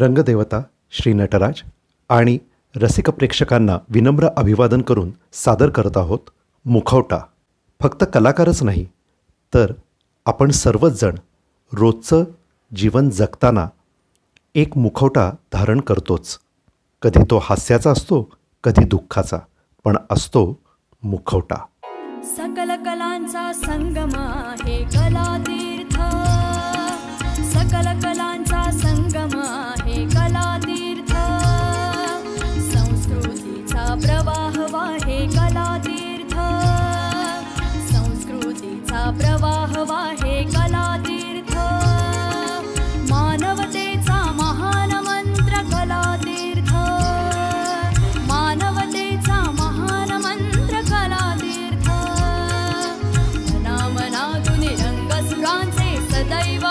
रंगदेवता श्री नटराज आणि रसिक प्रेक्षकांना विनम्र अभिवादन करून सादर करत आहोत मुखवटा. फक्त कलाकारच नाही तर आपण सर्वच जण रोजचं जीवन जगताना एक मुखवटा धारण करतोच. कधी तो हास्याचा असतो, कधी दुःखाचा, पण असतो मुखवटा. सकल कलांचा संगम आहे कलातीर्थ, सकल कलांचा संगम आहे कलातीर्थ, संस्कृतीचा प्रवाह वाहे कलातीर्थ, संस्कृतीचा प्रवाह वाहे कलातीर्थ, मानवतेचा महान मंत्र कलातीर्थ, मानवतेचा महान मंत्र कलातीर्थ, मना मनातून रंगसुरांचे सदैव